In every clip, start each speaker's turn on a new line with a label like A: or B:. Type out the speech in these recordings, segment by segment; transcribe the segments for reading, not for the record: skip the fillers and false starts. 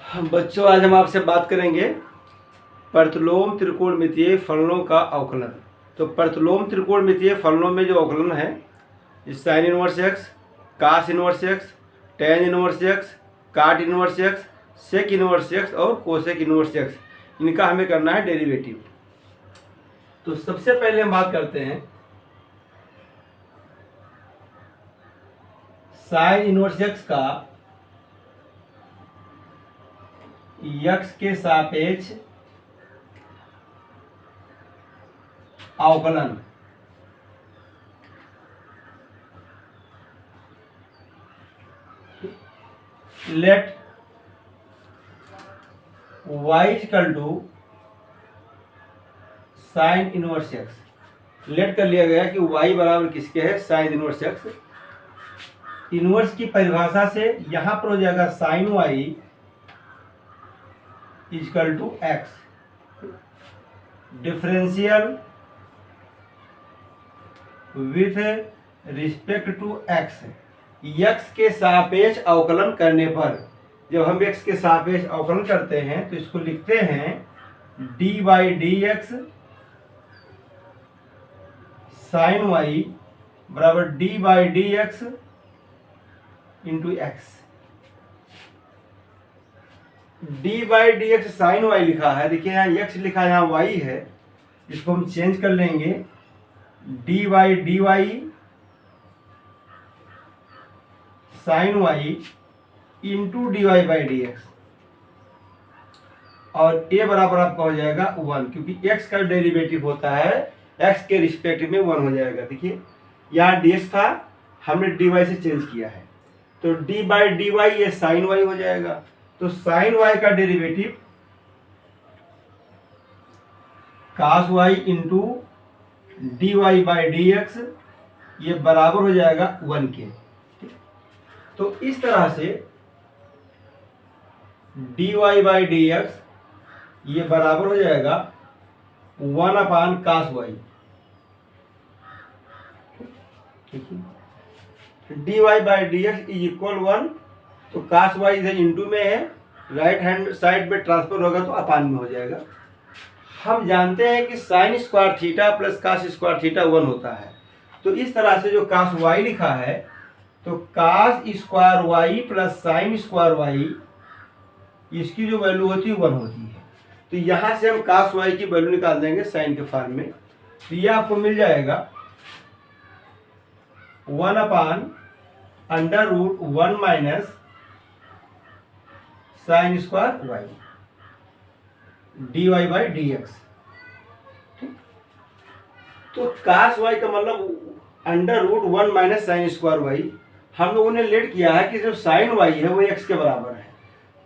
A: बच्चों, आज हम आपसे बात करेंगे प्रतिलोम त्रिकोणमितीय फलनों का अवकलन। तो प्रतिलोम त्रिकोणमितीय फलनों में जो अवकलन है, sine inverse x, cos inverse x, tan inverse x, cot inverse x, sec inverse x और कोसेक इनवर्स एक्स, इनका हमें करना है डेरिवेटिव। तो सबसे पहले हम बात करते हैं साइन इनवर्स एक्स का यक्स के सापेक्ष अवकलन। Let y equal to sine inverse x. Let कर लिया गया कि y बराबर किसके है, साइन इनवर्स एक्स। इनवर्स की परिभाषा से यहां पर हो जाएगा sine y equal to x. Differential with respect to x, x के सापेक्ष अवकलन करने पर, जब हम एक्स के सापेक्ष अवकलन करते हैं तो इसको लिखते हैं d by d x sine y बराबर d by d x into x. D by d x sine y लिखा है, देखिए यहाँ एक्स लिखा है, यहाँ वाई है, इसको हम चेंज कर लेंगे d by d y sine y into d y by d x, और ए बराबर आपका हो जाएगा 1, क्योंकि एक्स का डेरिवेटिव होता है एक्स के रिस्पेक्ट में 1 हो जाएगा। देखिए यहाँ डी एक्स था, हमने डी वाई से चेंज किया है, तो डी बाई डी वाई ये साइन वाई हो जाएगा। तो साइन वाई का derivative cos y into d y by d x, ये बराबर हो जाएगा 1 के। तो इस तरह से d y by d x ये बराबर हो जाएगा 1 upon cos y. D y by d x is equal 1, तो कास वाई इधर इंटू में है, राइट हैंड साइड पे ट्रांसफर होगा तो अपान में हो जाएगा। हम जानते हैं कि sine square theta plus cos square theta 1 होता है, तो इस तरह से जो कास वाई लिखा है, तो cos square y plus sine square y, इसकी जो वैल्यू होती है 1 होती है। तो यहाँ से हम कास वाई की वैल्यू निकाल देंगे साइन के फॉर्म में, तो यह आपको मिल जाएगा 1 upon under root 1 minus sine square y d y by d x. तो कास वाई का मतलब under root 1 minus sine square y. हम लोगों ने लेट किया है कि जो साइन वाई है वो एक्स के बराबर है,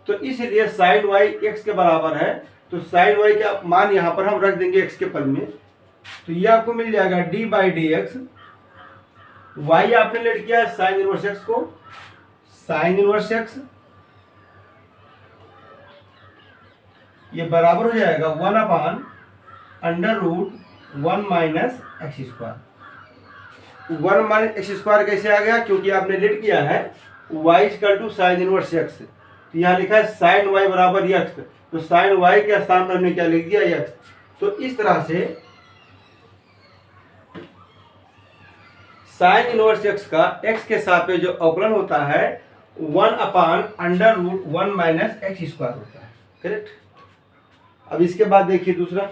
A: तो इसलिए साइन वाई एक्स के बराबर है, तो साइन वाई का मान यहाँ पर हम रख देंगे एक्स के पद में। तो ये आपको मिल जाएगा d by d x, y आपने लेट किया है साइन इनवर्स एक्स को, साइन इनवर्स एक्स ये बराबर हो जाएगा 1 upon under root 1 minus x square. 1 minus x square कैसे आ गया, क्योंकि आपने लेट किया है y equal to sine inverse x, तो यहाँ लिखा है साइन y बराबर एक्स, तो साइन y के स्थान पर हमने क्या लिख दिया, एक्स। तो इस तरह से साइन इनवर्स एक्स का एक्स के सापेक्ष जो अवकलन होता है 1 upon under root 1 minus x square होता है, करेक्ट। अब इसके बाद देखिए दूसरा,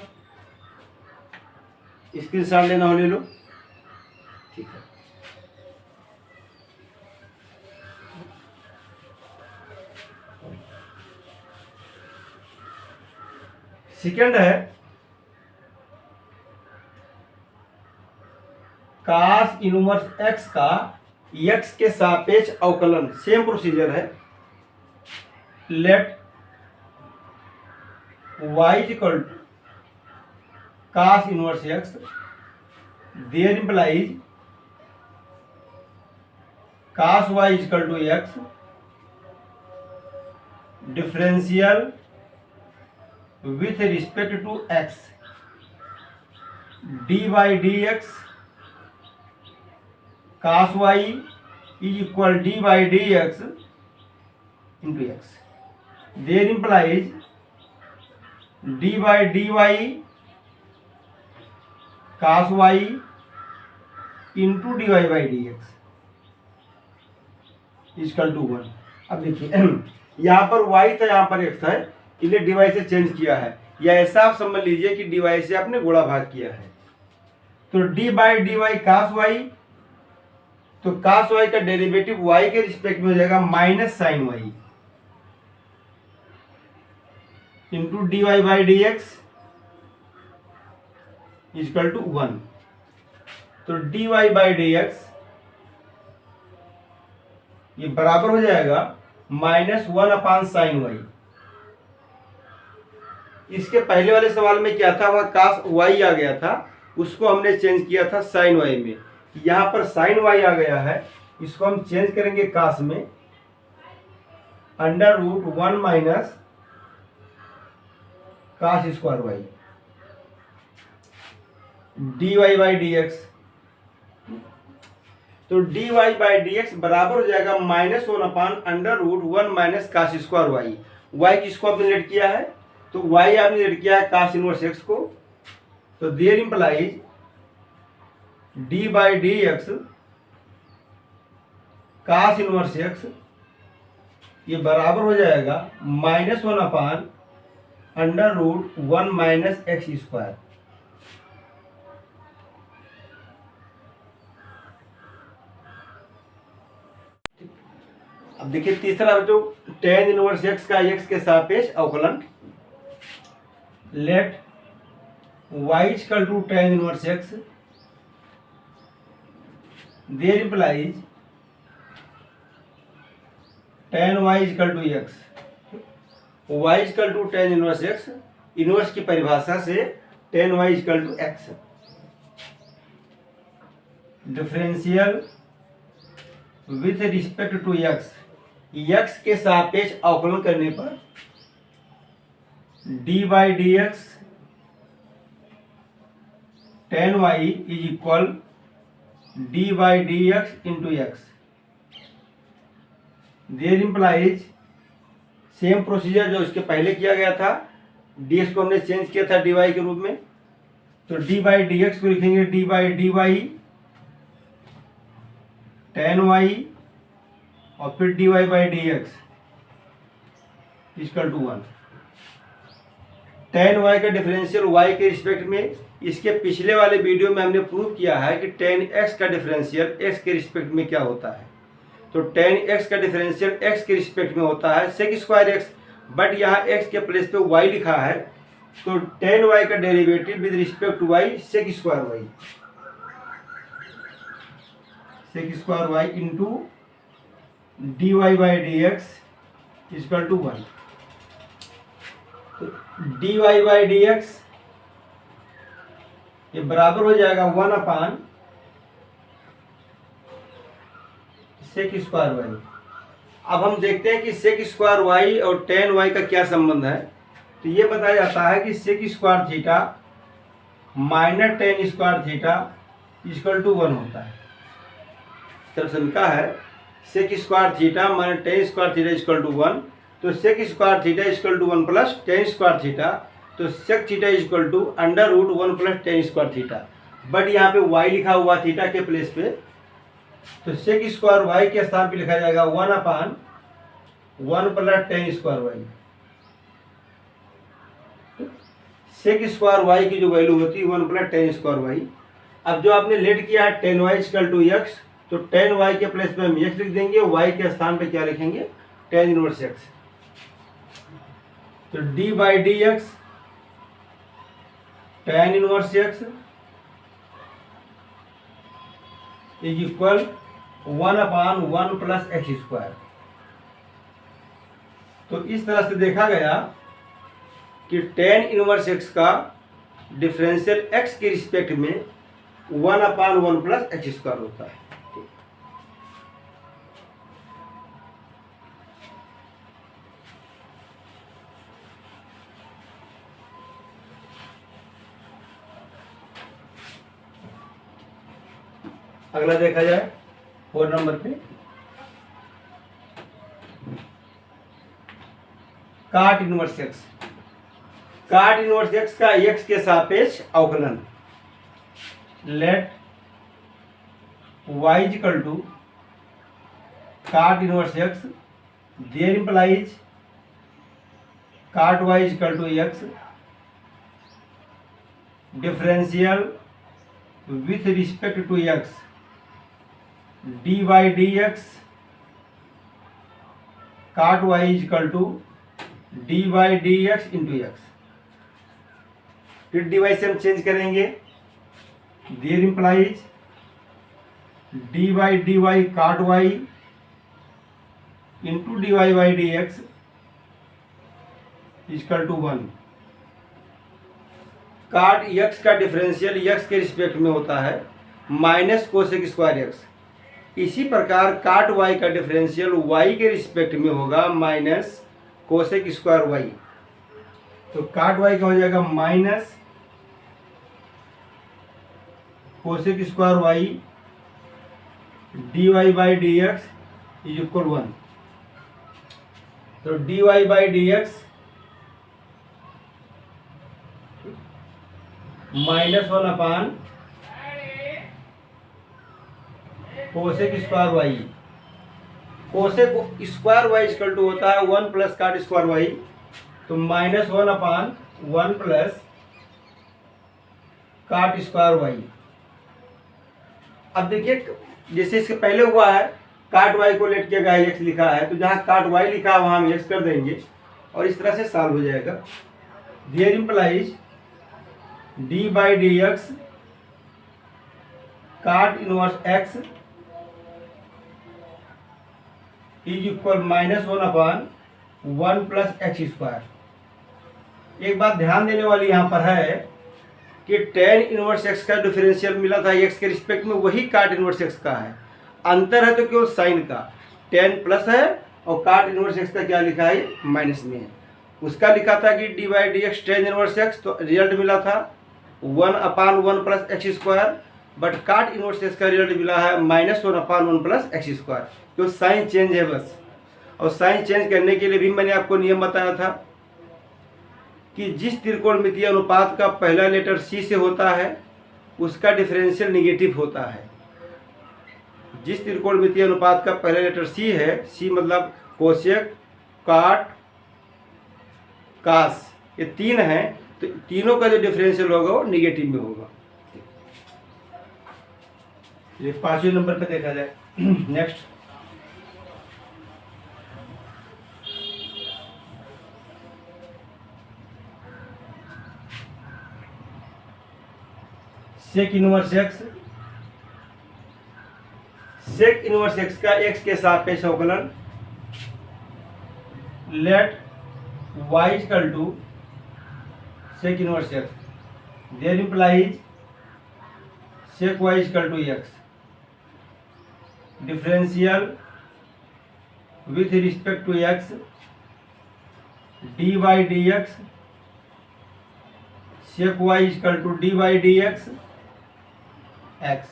A: स्क्रीनशॉट लेना हो ले लो, ठीक है। सेकंड है कास इनवर्स एक्स का एक्स के सापेक्ष अवकलन। सेम प्रोसीजर है। Let y equal to cos inverse x, there implies cos y equal to x, differential with respect to x d by d x cos y is equal d by d x into x. There implies d by d y cos y into d y by d x equal to 1। अब देखिए यहाँ पर y था, यहाँ पर x है, इसलिए dy से चेंज किया है, या ऐसा आप समझ लीजिए कि dy से आपने गुणा भाग किया है। तो d by d y cos y, तो कास वाई का डेरिवेटिव y के रिस्पेक्ट में हो जाएगा minus sine y into d y by d x equal to 1। तो d y by d x ये बराबर हो जाएगा -1 अपान साइन वाई। इसके पहले वाले सवाल में क्या था, वह कास वाई आ गया था, उसको हमने चेंज किया था साइन वाई में। यहाँ पर साइन वाई आ गया है, इसको हम चेंज करेंगे कास में, under root 1 minus cos square y d y by d x. तो d y by d x बराबर हो जाएगा -1 upon under root 1 minus cos square y. Y किसको आपने लेट किया है, तो वाई आपने लेट किया है कास इनवर्स एक्स को। तो there implies d by d x cos inverse x ये बराबर हो जाएगा -1 upon under root 1 minus x square. अब देखिए तीसरा जो tan इनवर्स x का x के सापेक्ष अवकलन, let y equal to tan inverse x, there implies tan y equal to x। y equal to tan inverse x, inverse की परिभाषा से tan y equal to x। Differential with respect to x, x के सापेक्ष अवकलन करने पर d by d x tan y is equal d by d x into x. There implies same procedure जो इसके पहले किया गया था, डी एक्स को हमने चेंज किया था डी वाई के रूप में, तो डी बाई डी एक्स को लिखेंगे d by d y tan y और फिर d y by d x equal to 1। Tan y का डिफरेंशियल वाई के रिस्पेक्ट में, इसके पिछले वाले वीडियो में हमने प्रूव किया है कि टेन एक्स का डिफरेंशियल एक्स के रिस्पेक्ट में क्या होता है। तो टेन एक्स का डिफरेंशियल एक्स के रिस्पेक्ट में होता है सेक स्क्वायर एक्स, बट यहाँ एक्स के प्लेस पे वाई लिखा है, तो टेन वाई का derivative with respect to y sec square y, sec square y into d y by d x equal to 1। तो d y by d x ये बराबर हो जाएगा 1 अपान सेक स्क्वायर वाई। अब हम देखते हैं कि सेक स्क्वायर वाई और टेन वाई का क्या संबंध है। तो ये बताया जाता है कि sec square theta minus tan square theta equal to 1 होता है। तब से लिखा है sec square theta minus tan square theta equal to 1, तो sec square theta equal to 1 plus tan square theta, तो sec theta equal to under root 1 plus tan square theta. But यहाँ पे y लिखा हुआ थीटा के place पे, तो sec square y के स्थान पे लिखा जाएगा 1 upon 1 plus tan square y. Sec square y की जो वैल्यू होती है 1 प्लस टेन स्क्वायर वाई। अब जो आपने लेट किया है tan y equal to x, तो टेन वाई के प्लेस पे हम एक्स लिख देंगे, वाई के स्थान पे क्या लिखेंगे टेन इनवर्स एक्स। तो d by d x tan inverse x is equal 1 upon 1 plus x square. तो इस तरह से देखा गया कि टेन इनवर्स एक्स का डिफरेंशियल एक्स के रिस्पेक्ट में 1 अपान 1 प्लस एक्स स्क्वायर होता है। अगला देखा जाए 4 नंबर पे, cot inverse x, cot inverse x का एक्स के सापेक्ष अवकलन। Let y equal to cot inverse x, there implies cot y equal to x, differential with respect to x dy dx cot y equal to dy dx into x. फिर dy से हम change करेंगे, there implies dy dy cot y into dy dx equal to 1। Cot x का differential x के respect में होता है minus cosec square x. इसी प्रकार काट y का डिफरेंशियल y के रिस्पेक्ट में होगा माइनस कोसेक स्क्वायर y। तो काट y का हो जाएगा minus cosec square y dy by d x is equal 1। तो dy by d x minus 1 upon cosec square y. Cosec square y equal to होता है 1 प्लस काट स्क्वायर वाई, तो minus 1 upon 1 plus cot square y. अब देखिए जैसे इसके पहले हुआ है काट वाई को लेट किया गया एक्स लिखा है, तो जहाँ काट वाई लिखा है वहाँ हम एक्स कर देंगे और इस तरह से सॉल्व हो जाएगा। There implies d by d x cot inverse x is equal minus 1 upon 1 plus x square. एक बात ध्यान देने वाली यहाँ पर है कि टेन इनवर्स एक्स का डिफरेंशियल मिला था एक्स के रिस्पेक्ट में, वही काट इनवर्स एक्स का है। अंतर है तो केवल साइन का, टेन प्लस है और काट इनवर्स एक्स का क्या लिखा है माइनस में है। उसका लिखा था कि d by d x tan inverse x, तो रिजल्ट मिला था 1 upon 1 plus x square, but काट इनवर्स एक्स का रिजल्ट मिला है minus 1 upon 1 plus x square. तो साइन चेंज है बस। और साइन चेंज करने के लिए भी मैंने आपको नियम बताया था कि जिस त्रिकोणमितीय अनुपात का पहला लेटर सी से होता है उसका डिफरेंशियल निगेटिव होता है। जिस त्रिकोणमितीय अनुपात का पहला लेटर सी है, सी मतलब कोसेक काट कास, ये तीन हैं, तो तीनों का जो डिफरेंशियल होगा वो निगेटिव में होगा। ये 5वें नंबर पे देखा जाए। Next sec inverse x, sec inverse x का एक्स के सापेक्ष अवकलन। Let y equal to sec inverse x, there implies sec y equal to x, differential with respect to x d by d x सेक y equal to d by d x x,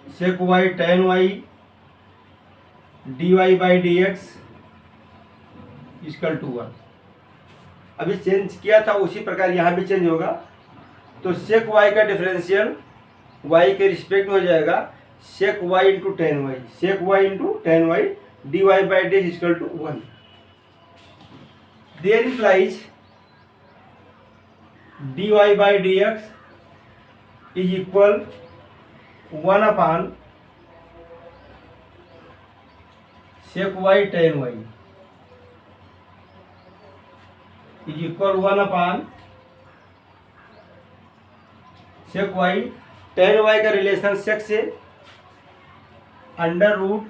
A: सेक y tan y d y by d x equal to 1। अभी change किया था उसी प्रकार यहाँ भी change होगा। तो सेक y का डिफरेंशियल y के रिस्पेक्ट में हो जाएगा sec y into tan y, sec y into tan y d y by d x equal to 1। There implies d y by d x is equal 1 upon sec y tan y is equal 1 upon sec y tan y का relation sec से under root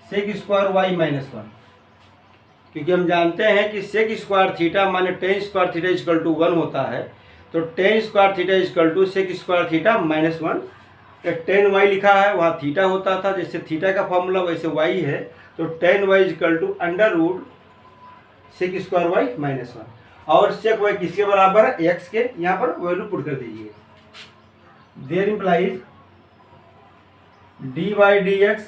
A: sec square y minus 1, क्योंकि हम जानते हैं कि sec square theta minus tan square theta equal to 1 होता है। तो tan square theta equal to sec square theta minus 1। Tan y लिखा है वहाँ थीटा होता था, जैसे थीटा का फॉर्मूला वैसे वाई है। तो tan y equal to under root sec square y minus 1। और सेक वाई किसके बराबर है एक्स के, यहाँ पर वैल्यू पुट कर दीजिए। There implies d by d x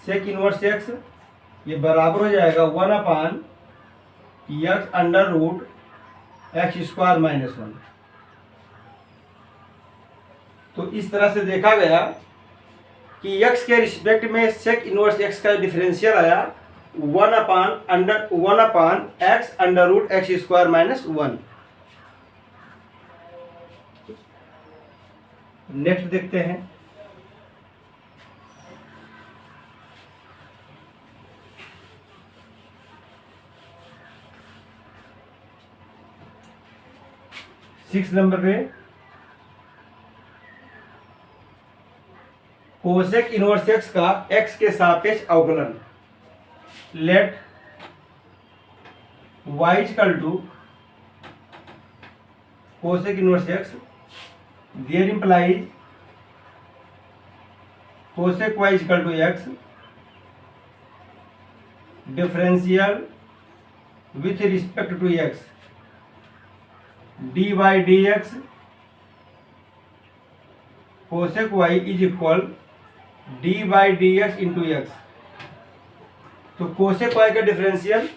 A: sec inverse x ये बराबर हो जाएगा 1 x under root x square minus 1। तो इस तरह से देखा गया कि x के रिस्पेक्ट में सेक इनवर्स x का डिफरेंशियल आया 1 x under root x square minus 1। Next देखते हैं। सिक्स नंबर पे कोसेक इनवर्स एक्स का एक्स के सापेक्ष अवकलन। Let y equal to cosec inverse x, there implies cosec y equal to x differential with respect to x d by d x cosec y is equal d by d x into x. तो cosec y का differential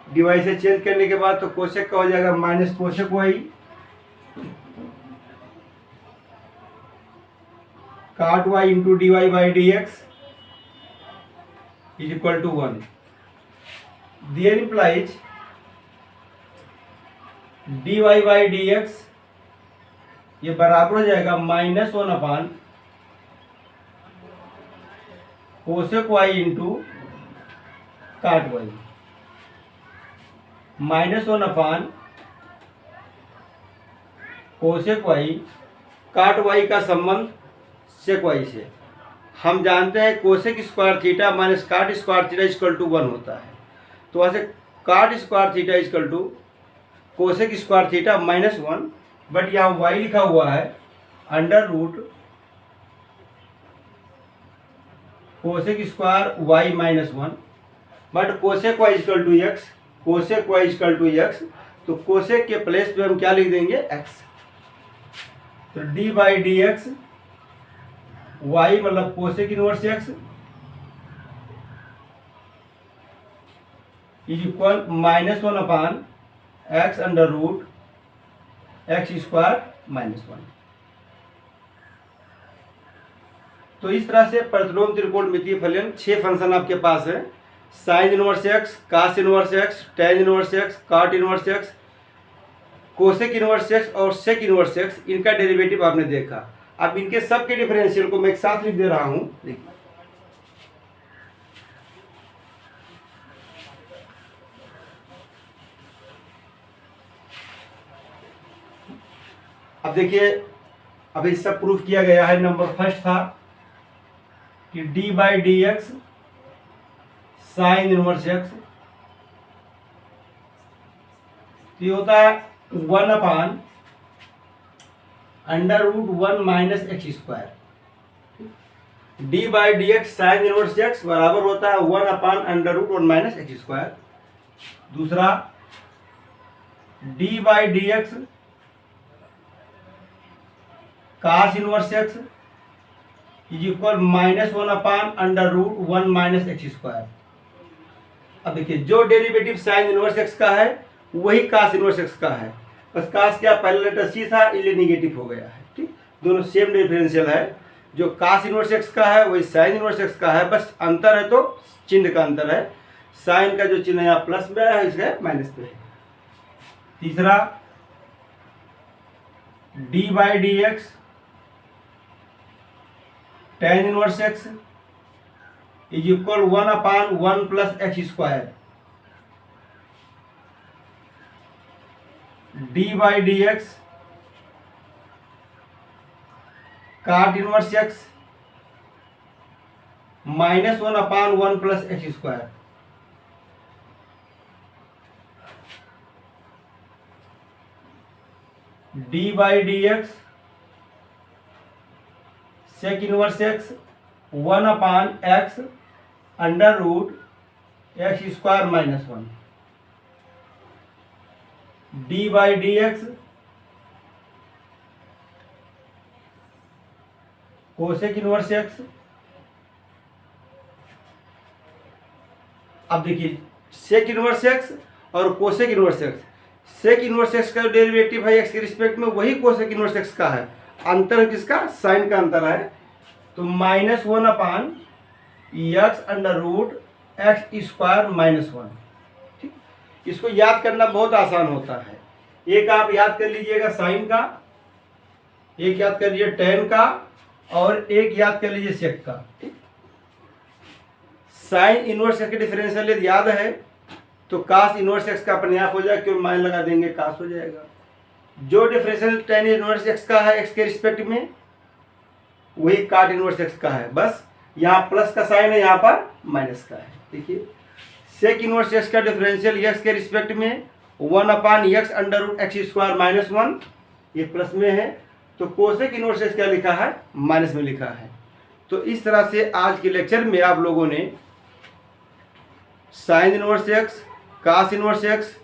A: dy से change करने के बाद तो cosec का हो जाएगा minus cosec y cot y into d y by d x is equal to 1। There implies d y by d x ये बराबर हो जाएगा -1 cosec y into cot y, -1 cosec y cot y का संबंध सेक y से। हम जानते हैं cosec square theta minus cot square theta equal to 1 होता है। तो वैसे cot square theta equal to cosec square theta -1, but यहाँ y लिखा हुआ है under root cosec square y -1, but cosec y equal to x, cosec y equal to x, तो cosec के प्लेस पे हम क्या लिख देंगे x। तो d by d x y मतलब cosec inverse x is equal -1 x under root x square -1। तो इस तरह से प्रतिलोम त्रिकोणमितीय फलन 6 फंक्शन आपके पास है। Sine inverse x, cos inverse x, tan inverse x, cot inverse x, cosec inverse x और सेक इनवर्स एक्स, इनका डेरिवेटिव आपने देखा। अब इनके सब के डिफरेंशियल को मैं एक साथ लिख दे रहा हूं। देखिए अब देखिए, अब इस सब प्रूफ किया गया है। नंबर फर्स्ट था कि d by d x sine inverse x ये होता है 1 under root 1 minus x square. D by d x sine inverse x बराबर होता है 1 under root 1 minus x square. दूसरा d by d x cos inverse x is equal -1 under root 1 minus x square. अब देखिए, जो derivative sign inverse x का है वही कास इनवर्स एक्स का है, बस कास क्या पहला लेटर सी था इसलिए निगेटिव हो गया है। ठीक, दोनों सेम डिफरेंशियल है। जो कास इनवर्स एक्स का है वही साइन इनवर्स एक्स का है, बस अंतर है तो चिन्ह का अंतर है। साइन का जो चिन्ह यहाँ प्लस में है इसका माइनस पे है। तीसरा d by d x tan inverse x is equal 1 plus x square. D by d x cot inverse x -1 plus x square. D by d x sec inverse x 1 x under root x square -1। D by d x cosec inverse x. अब देखिए sec inverse x और cosec inverse x, sec inverse x का derivative है x के respect में, वही cosec inverse x का है। अंतर किसका, साइन का अंतर है। तो -1 upon x under root x square -1। ठीक, इसको याद करना बहुत आसान होता है। एक आप याद कर लीजिएगा साइन का, एक याद कर लीजिए टेन का, और एक याद कर लीजिए सेक का। ठीक, साइन इनवर्स एक्स के डिफरेंशियल यदि याद है तो कास इनवर्स एक्स का अपने आप हो जाएगा, क्यों माइन लगा देंगे कास हो जाएगा। जो डिफरेंशियल टेन इनवर्स एक्स का है एक्स के रिस्पेक्ट में, वही काट इनवर्स एक्स का है। बस यहाँ प्लस का साइन है, यहाँ पर माइनस का है। देखिए सेक इनवर्स एक्स का डिफरेंशियल एक्स के रिस्पेक्ट में 1 upon x under root x square -1, ये प्लस में है। तो कोसेक इनवर्स एक्स क्या लिखा है, माइनस में लिखा है। तो इस तरह से आज के लेक्चर में आप लोगों ने sine inverse x, cos inverse x,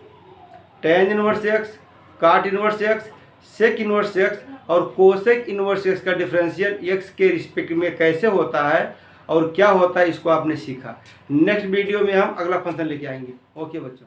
A: tan inverse x, cot inverse x, sec inverse x और कोसेक इनवर्स एक्स का डिफरेंशियल एक्स के रिस्पेक्ट में कैसे होता है और क्या होता है, इसको आपने सीखा। नेक्स्ट वीडियो में हम अगला फंक्शन लेके आएंगे। ओके बच्चों।